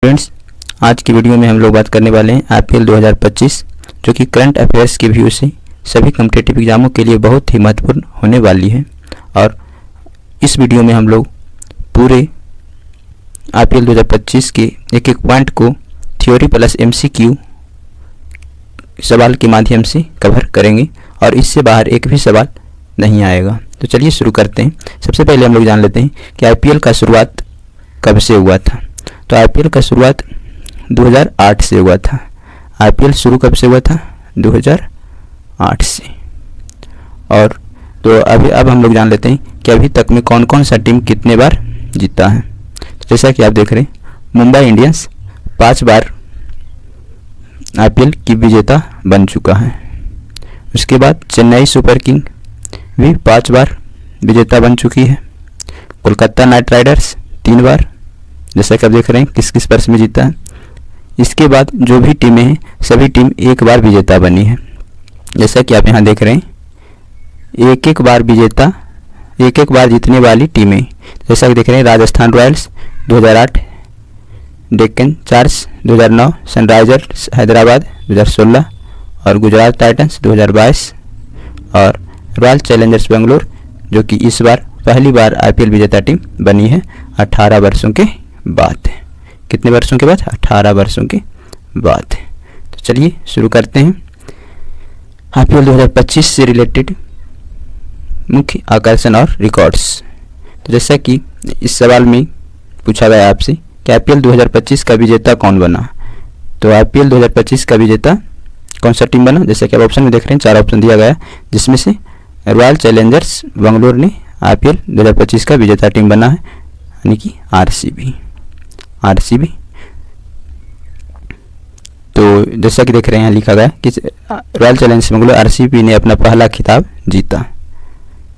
Friends, आज की video में हम लोग बात करने वाले हैं आईपीएल 2025 जो कि करंट अफेयर्स के व्यू से सभी कॉम्पिटिटिव एग्जामों के लिए बहुत ही महत्वपूर्ण होने वाली है। और इस वीडियो में हम लोग पूरे आईपीएल 2025 के एक एक पॉइंट को थ्योरी प्लस एमसीक्यू सवाल के माध्यम से कवर करेंगे और इससे बाहर एक भी सवाल नहीं आएगा। तो चलिए शुरू करते हैं। सबसे पहले हम लोग जान लेते हैं कि आईपीएल का शुरुआत कब से हुआ था। तो आईपीएल का शुरुआत 2008 से हुआ था। आईपीएल शुरू कब से हुआ था? 2008 से। और तो अब हम लोग जान लेते हैं कि अभी तक में कौन कौन सा टीम कितने बार जीता है। तो जैसा कि आप देख रहे हैं, मुंबई इंडियंस 5 बार आईपीएल की विजेता बन चुका है। उसके बाद चेन्नई सुपर किंग भी 5 बार विजेता बन चुकी है। कोलकाता नाइट राइडर्स 3 बार, जैसा कि आप देख रहे हैं किस किस वर्ष में जीता है। इसके बाद जो भी टीमें हैं सभी टीम एक बार विजेता बनी है। जैसा कि आप यहाँ देख रहे हैं, एक एक बार जीतने वाली टीमें, जैसा कि देख रहे हैं, Rajasthan Royals 2008, Deccan charge 2009, Sunrisers Hyderabad 2016 और गुजरात टाइटंस 2022 और रॉयल चैलेंजर्स बेंगलोर जो कि इस बार पहली बार आईपीएल विजेता टीम बनी है 18 वर्षों के बाद है। कितने वर्षों के बाद? 18 वर्षों के बाद है। तो चलिए शुरू करते हैं आईपीएल 2025 से रिलेटेड मुख्य आकर्षण और रिकॉर्ड्स। तो जैसा कि इस सवाल में पूछा गया आपसे कि आईपीएल 2025 का विजेता कौन बना। तो आईपीएल 2025 का विजेता कौन सा टीम बना? जैसे कि आप ऑप्शन में देख रहे हैं, 4 ऑप्शन दिया गया, जिसमें से रॉयल चैलेंजर्स बेंगलोर ने आईपीएल 2025 का विजेता टीम बना है, यानी कि आरसीबी। तो जैसा कि देख रहे हैं यहाँ लिखा गया कि रॉयल चैलेंजर्स बेंगलोर आरसीबी ने अपना पहला खिताब जीता।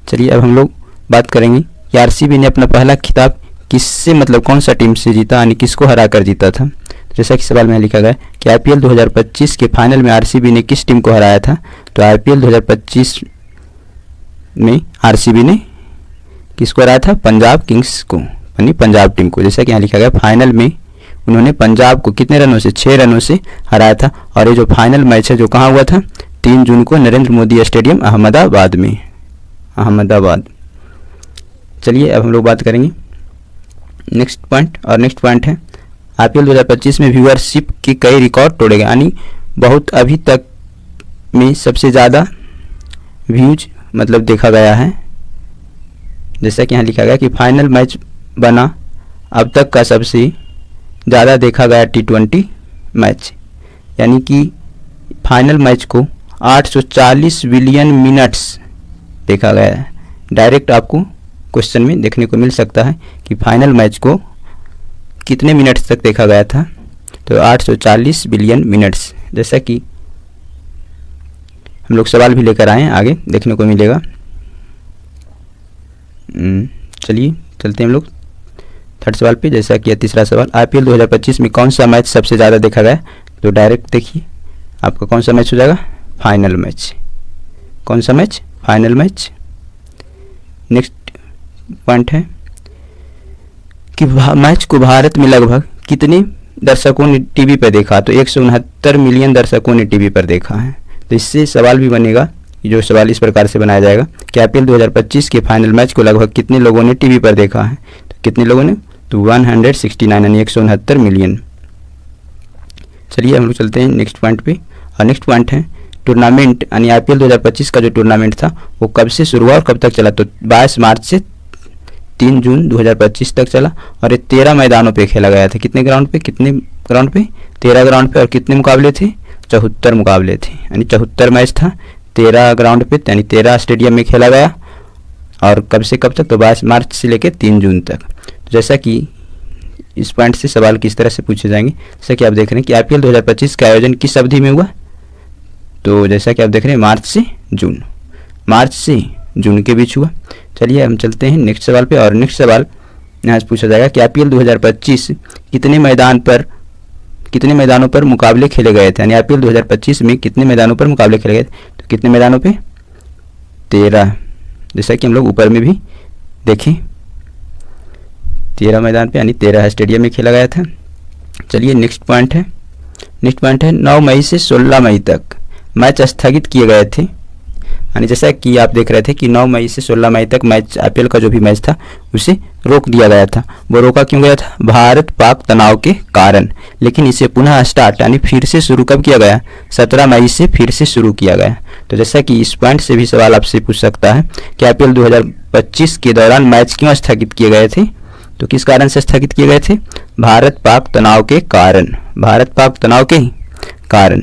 चलिए अब हम लोग बात करेंगे कि आरसीबी ने अपना पहला खिताब किससे, मतलब कौन सा टीम से जीता, यानी किसको हरा कर जीता था। जैसा कि सवाल में लिखा गया कि आईपीएल 2025 के फाइनल में आरसीबी ने किस टीम को हराया था। तो आईपीएल 2025 में आरसीबी ने किसको हराया था? पंजाब किंग्स को, यानी पंजाब टीम को। जैसा कि यहाँ लिखा गया फाइनल में उन्होंने पंजाब को कितने रनों से? 6 रनों से हराया था। और ये जो फाइनल मैच है जो कहाँ हुआ था? 3 जून को नरेंद्र मोदी स्टेडियम अहमदाबाद में। चलिए अब हम लोग बात करेंगे नेक्स्ट पॉइंट है आईपीएल 2025 में व्यूअरशिप के कई रिकॉर्ड तोड़े गए, यानी बहुत अभी तक में सबसे ज़्यादा व्यूज मतलब देखा गया है। जैसा कि यहाँ लिखा गया कि फाइनल मैच बना अब तक का सबसे ज़्यादा देखा गया T20 मैच, यानी कि फाइनल मैच को 840 बिलियन मिनट्स देखा गया है। डायरेक्ट आपको क्वेश्चन में देखने को मिल सकता है कि फाइनल मैच को कितने मिनट्स तक देखा गया था। तो 840 बिलियन मिनट्स। जैसा कि हम लोग सवाल भी लेकर आए हैं, आगे देखने को मिलेगा। चलिए चलते हैं हम लोग थर्ड सवाल पे। जैसा कि तीसरा सवाल, आईपीएल 2025 में कौन सा मैच सबसे ज़्यादा देखा गया। तो डायरेक्ट देखिए आपका कौन सा मैच हो जाएगा? Final match. कौन सा match? Final match. Next point है कि मैच को भारत में लगभग कितने दर्शकों ने टीवी पर देखा। तो 169 मिलियन दर्शकों ने टीवी पर देखा है। तो इससे सवाल भी बनेगा, जो सवाल इस प्रकार से बनाया जाएगा कि आईपीएल 2025 के फाइनल मैच को लगभग कितने लोगों ने टीवी पर देखा है। तो कितने लोगों ने? तो 169 यानी 169 मिलियन। चलिए हम लोग चलते हैं नेक्स्ट पॉइंट पे। और नेक्स्ट पॉइंट है टूर्नामेंट, यानी आईपीएल 2025 का जो टूर्नामेंट था वो कब से शुरू हुआ और कब तक चला। तो 22 मार्च से 3 जून 2025 तक चला और ये 13 मैदानों पे खेला गया था। कितने ग्राउंड पे? 13 ग्राउंड पे। और कितने मुकाबले थे? 74 मुकाबले थे, यानी 74 मैच था 13 ग्राउंड पे, यानी 13 स्टेडियम में खेला गया। और कब से कब तक? तो 22 मार्च से लेकर 3 जून तक। तो जैसा कि इस पॉइंट से सवाल किस तरह से पूछे जाएंगे, जैसा कि आप देख रहे हैं कि आईपीएल 2025 का आयोजन किस अवधि में हुआ। तो जैसा कि आप देख रहे हैं मार्च से जून के बीच हुआ। चलिए हम चलते हैं नेक्स्ट सवाल पे। और नेक्स्ट सवाल यहाँ से पूछा जाएगा कि आईपीएल 2025 कितने मैदानों पर मुकाबले खेले गए थे। यानी आईपीएल 2025 में कितने मैदानों पर मुकाबले खेले गए थे। तो कितने मैदानों पे? 13। जैसा कि हम लोग ऊपर में भी देखें 13 मैदान पे, यानी 13 स्टेडियम में खेला गया था। चलिए नेक्स्ट पॉइंट है 9 मई से 16 मई तक मैच स्थगित किए गए थे। यानी जैसा कि आप देख रहे थे कि 9 मई से 16 मई तक मैच आईपीएल का जो भी मैच था उसे रोक दिया गया था। वो रोका क्यों गया था? भारत पाक तनाव के कारण। लेकिन इसे पुनः स्टार्ट यानी फिर से शुरू कब किया गया? 17 मई से फिर से शुरू किया गया। तो जैसा कि इस पॉइंट से भी सवाल आपसे पूछ सकता है कि आईपीएल 2025 के दौरान मैच क्यों स्थगित किए गए थे? तो किस कारण से स्थगित किए गए थे? भारत पाक तनाव के कारण। भारत पाक तनाव के कारण।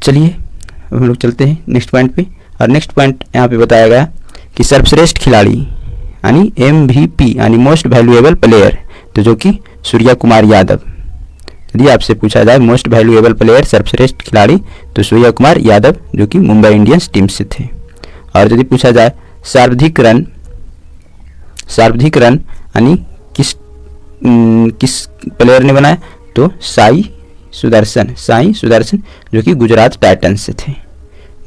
चलिए हम लोग चलते हैं नेक्स्ट पॉइंट पे। और नेक्स्ट पॉइंट यहाँ पे बताया गया कि सर्वश्रेष्ठ खिलाड़ी यानी MVP यानी मोस्ट वैल्यूएबल प्लेयर, तो जो कि सूर्या कुमार यादव। यदि आपसे पूछा जाए मोस्ट वैल्यूएबल प्लेयर सर्वश्रेष्ठ खिलाड़ी तो सूर्या कुमार यादव जो कि मुंबई इंडियंस टीम से थे। और यदि पूछा जाए सर्वाधिक रन यानी किस प्लेयर ने बनाया तो साई सुदर्शन जो कि गुजरात टाइटंस से थे।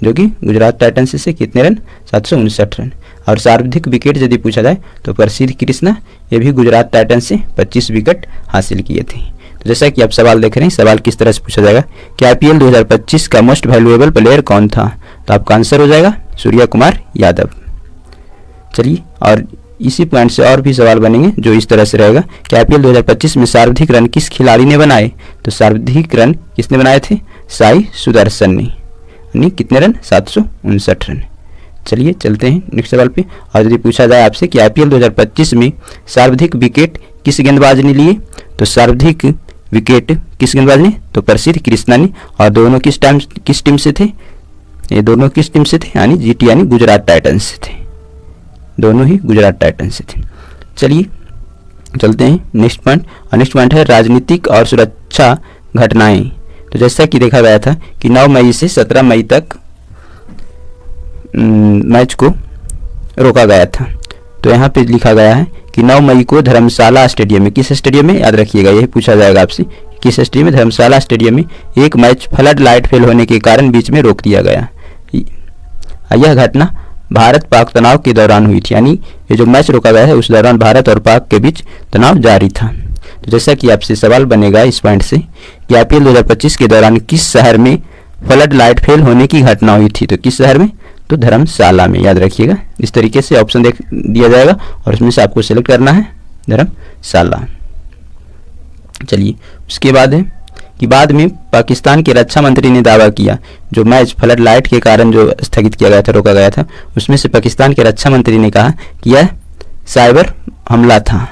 जो कि गुजरात टाइटंस से कितने रन? 759 रन। और सर्वाधिक विकेट यदि पूछा जाए तो प्रसिद्ध कृष्णा, ये भी गुजरात टाइटंस से 25 विकेट हासिल किए थे। तो जैसा कि आप सवाल देख रहे हैं, सवाल किस तरह से पूछा जाएगा कि आईपीएल 2025 का मोस्ट वैल्यूएबल प्लेयर कौन था? तो आपका आंसर हो जाएगा सूर्या कुमार यादव। चलिए और इसी पॉइंट से और भी सवाल बनेंगे जो इस तरह से रहेगा कि आईपीएल 2025 में सर्वाधिक रन किस खिलाड़ी ने बनाए? तो सर्वाधिक रन किसने बनाए थे? साई सुदर्शन ने। यानी कितने रन? 759 रन। चलिए चलते हैं नेक्स्ट सवाल पे। और यदि पूछा जाए आपसे कि आईपीएल 2025 में सर्वाधिक विकेट किस गेंदबाज ने लिए? तो सर्वाधिक विकेट किस गेंदबाज ने? तो प्रसिद्ध कृष्णा ने। और दोनों किस टीम से थे? ये दोनों किस टीम से थे? यानी जीटी यानी गुजरात टाइटंस से थे। दोनों ही गुजरात टाइटंस से थे। चलिए चलते हैं नेक्स्ट पॉइंट। और नेक्स्ट पॉइंट है राजनीतिक और सुरक्षा घटनाएं। तो जैसा कि देखा गया था कि 9 मई से 17 मई तक मैच को रोका गया था। तो यहाँ पे लिखा गया है कि 9 मई को धर्मशाला स्टेडियम में, किस स्टेडियम में याद रखिएगा, यही पूछा जाएगा आपसे, किस स्टेडियम में? धर्मशाला स्टेडियम में एक मैच फ्लड लाइट फेल होने के कारण बीच में रोक दिया गया। यह घटना भारत पाक तनाव के दौरान हुई थी। यानी ये जो मैच रोका गया है उस दौरान भारत और पाक के बीच तनाव जारी था। तो जैसा कि आपसे सवाल बनेगा इस पॉइंट से कि आईपीएल 2025 के दौरान किस शहर में फ्लड लाइट फेल होने की घटना हुई थी? तो किस शहर में? तो धर्मशाला में। याद रखिएगा इस तरीके से ऑप्शन दिया जाएगा और उसमें से आपको सिलेक्ट करना है धर्मशाला। चलिए उसके बाद है कि बाद में पाकिस्तान के रक्षा मंत्री ने दावा किया, जो मैच फ्लड लाइट के कारण जो स्थगित किया गया था, रोका गया था, उसमें से पाकिस्तान के रक्षा मंत्री ने कहा कि यह साइबर हमला था,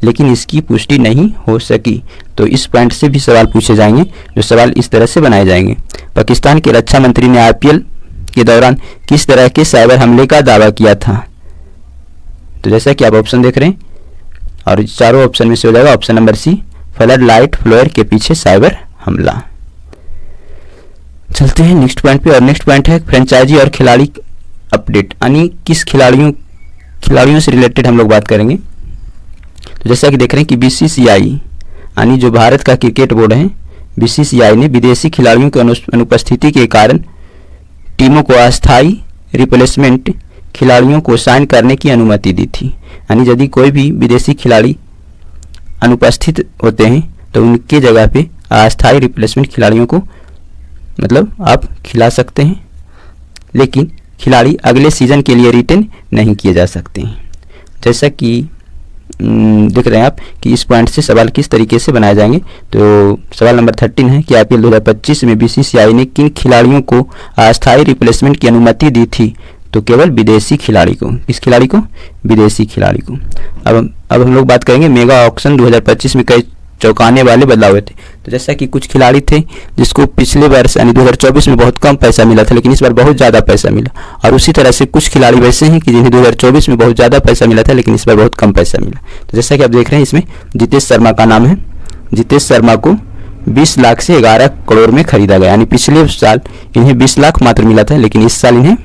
लेकिन इसकी पुष्टि नहीं हो सकी। तो इस पॉइंट से भी सवाल पूछे जाएंगे, जो सवाल इस तरह से बनाए जाएंगे। पाकिस्तान के रक्षा मंत्री ने आईपीएल के दौरान किस तरह के साइबर हमले का दावा किया था? तो जैसा कि आप ऑप्शन देख रहे हैं और चारों ऑप्शन में से हो जाएगा option number C, flood light floor के पीछे साइबर हमला। चलते हैं नेक्स्ट पॉइंट पे। और नेक्स्ट पॉइंट है फ्रेंचाइजी और खिलाड़ी अपडेट। यानी किस खिलाड़ियों से रिलेटेड हम लोग बात करेंगे। तो जैसा कि देख रहे हैं कि बीसीसीआई यानी जो भारत का क्रिकेट बोर्ड है, बीसीसीआई ने विदेशी खिलाड़ियों की अनुपस्थिति के कारण टीमों को अस्थायी रिप्लेसमेंट खिलाड़ियों को साइन करने की अनुमति दी थी। यानी यदि कोई भी विदेशी खिलाड़ी अनुपस्थित होते हैं तो उनके जगह पे अस्थायी रिप्लेसमेंट खिलाड़ियों को मतलब आप खिला सकते हैं, लेकिन खिलाड़ी अगले सीजन के लिए रिटेन नहीं किए जा सकते हैं। जैसा कि देख रहे हैं आप कि इस पॉइंट से सवाल किस तरीके से बनाए जाएंगे। तो सवाल नंबर 13 है कि आईपीएल 2025 में बीसीसीआई ने किन खिलाड़ियों को अस्थायी रिप्लेसमेंट की अनुमति दी थी? तो केवल विदेशी खिलाड़ी को। किस खिलाड़ी को? विदेशी खिलाड़ी को। अब हम लोग बात करेंगे मेगा ऑक्शन 2025 में कई चौंकाने वाले बदलाव हुए थे। तो जैसा कि कुछ खिलाड़ी थे जिसको पिछले वर्ष यानी 2024 में बहुत कम पैसा मिला था, लेकिन इस बार बहुत ज़्यादा पैसा मिला, और उसी तरह से कुछ खिलाड़ी वैसे हैं कि जिन्हें 2024 में बहुत ज़्यादा पैसा मिला था लेकिन इस बार बहुत कम पैसा मिला। तो जैसा कि आप देख रहे हैं इसमें जितेश शर्मा का नाम है। जितेश शर्मा को 20 लाख से 11 करोड़ में खरीदा गया। यानी पिछले साल इन्हें 20 लाख मात्र मिला था, लेकिन इस साल इन्हें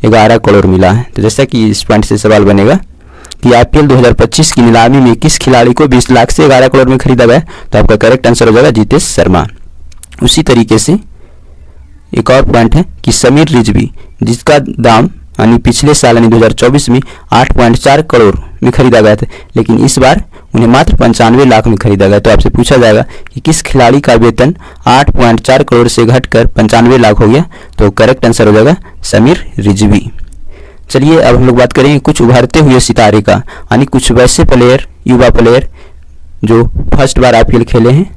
11 करोड़ मिला है। तो जैसा कि इस पॉइंट से सवाल बनेगा कि आईपीएल 2025 की नीलामी में किस खिलाड़ी को 20 लाख से 11 करोड़ में खरीदा गया? तो आपका करेक्ट आंसर हो जाएगा जितेश शर्मा। उसी तरीके से एक और पॉइंट है कि समीर रिजवी, जिसका दाम यानी पिछले साल यानी 2024 में 8.4 करोड़ में खरीदा गया था, लेकिन इस बार उन्हें मात्र 95 लाख में खरीदा गया। तो आपसे पूछा जाएगा कि किस खिलाड़ी का वेतन 8.4 करोड़ से घटकर 95 लाख हो गया। तो करेक्ट आंसर हो जाएगा समीर रिजवी। चलिए अब हम लोग बात करेंगे कुछ उभरते हुए सितारे का, यानी कुछ वैसे प्लेयर, युवा प्लेयर जो फर्स्ट बार आईपीएल खेले हैं।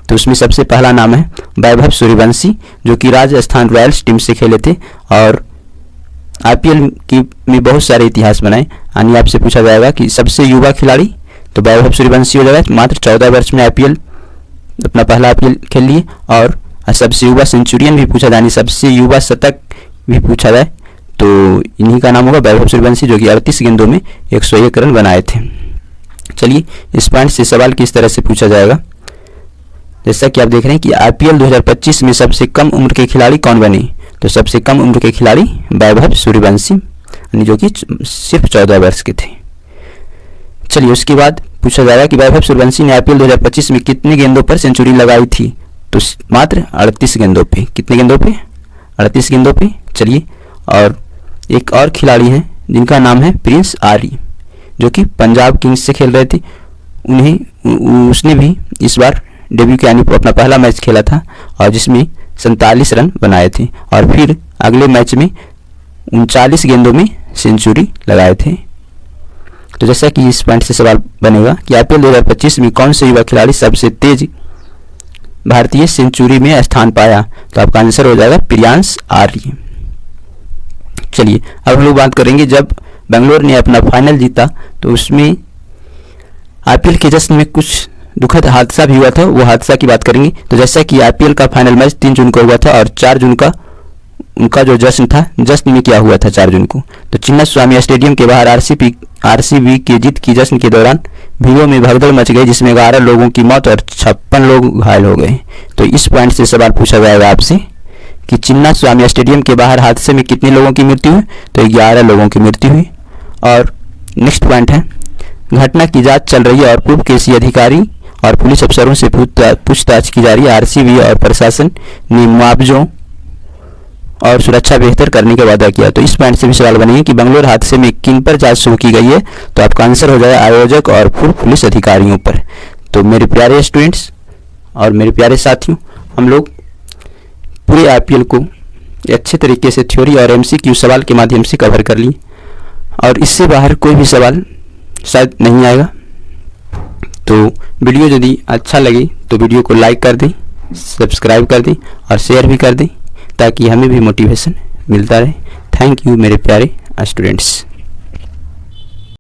तो उसमें सबसे पहला नाम है वैभव सूर्यवंशी, जो कि राजस्थान रॉयल्स टीम से खेले थे और आईपीएल की में बहुत सारे इतिहास बनाए। यानी आपसे पूछा जाएगा कि सबसे युवा खिलाड़ी, तो वैभव सूर्यवंशी हो जाएगा। मात्र 14 वर्ष में आईपीएल अपना पहला आईपीएल खेल लिए। और सबसे युवा सेंचुरियन भी पूछा जाए, सबसे युवा शतक भी पूछा जाए तो इन्हीं का नाम होगा वैभव सूर्यवंशी, जो कि 38 गेंदों में 101 रन बनाए थे। चलिए इस पॉइंट से सवाल किस तरह से पूछा जाएगा। जैसा कि आप देख रहे हैं कि आईपीएल 2025 में सबसे कम उम्र के खिलाड़ी कौन बने। तो सबसे कम उम्र के खिलाड़ी वैभव सूर्यवंशी, यानी जो कि सिर्फ 14 वर्ष के थे। चलिए उसके बाद पूछा जाएगा कि वैभव सूर्यवंशी ने आईपीएल 2025 में कितने गेंदों पर सेंचुरी लगाई थी। तो मात्र 38 गेंदों पे। कितने गेंदों पे? 38 गेंदों पे। चलिए और एक और खिलाड़ी हैं जिनका नाम है प्रिंस आर्य, जो कि पंजाब किंग्स से खेल रहे थे। उसने भी इस बार डेब्यू किया, यानी अपना पहला मैच खेला था और जिसमें 47 रन बनाए थे और फिर अगले मैच में 39 गेंदों में सेंचुरी लगाए थे। तो जैसा कि इस पॉइंट से सवाल बनेगा कि आईपीएल 2025 में कौन से युवा खिलाड़ी सबसे तेज भारतीय सेंचुरी में स्थान पाया। तो आपका आंसर हो जाएगा प्रियांश आर्य। चलिए अब हम लोग बात करेंगे जब बेंगलोर ने अपना फाइनल जीता तो उसमें आईपीएल के जश्न में कुछ दुखद हादसा भी हुआ था, वो हादसा की बात करेंगे। तो जैसा कि आईपीएल का फाइनल मैच 3 जून को हुआ था और 4 जून का उनका जो जश्न था, जश्न में क्या हुआ था 4 जून को। तो चिन्नास्वामी स्टेडियम के बाहर आरसीबी की जीत की जश्न के दौरान भीड़ों में भगदड़ मच गई, जिसमें 11 लोगों की मौत और 56 लोग घायल हो गए। तो इस पॉइंट से सवाल पूछा जाएगा आपसे कि चिन्नास्वामी स्टेडियम के बाहर हादसे में कितने लोगों की मृत्यु हुई। तो 11 लोगों की मृत्यु हुई। और नेक्स्ट पॉइंट है घटना की जांच चल रही है और पूर्व केसी अधिकारी और पुलिस अफसरों से पूछताछ की जा रही है। आरसीबी और प्रशासन ने मुआवजों और सुरक्षा बेहतर करने का वादा किया। तो इस पॉइंट से भी सवाल बनेंगे कि बेंगलोर हादसे में किन पर जांच शुरू की गई है। तो आपका आंसर हो जाएगा आयोजक और पूर्व पुलिस अधिकारियों पर। तो मेरे प्यारे स्टूडेंट्स और मेरे प्यारे साथियों, हम लोग पूरे आईपीएल को अच्छे तरीके से थ्योरी और एमसीक्यू सवाल के माध्यम से कवर कर लिए और इससे बाहर कोई भी सवाल शायद नहीं आएगा। तो वीडियो यदि अच्छा लगे तो वीडियो को लाइक कर दें, सब्सक्राइब कर दें और शेयर भी कर दें ताकि हमें भी मोटिवेशन मिलता रहे। थैंक यू मेरे प्यारे स्टूडेंट्स।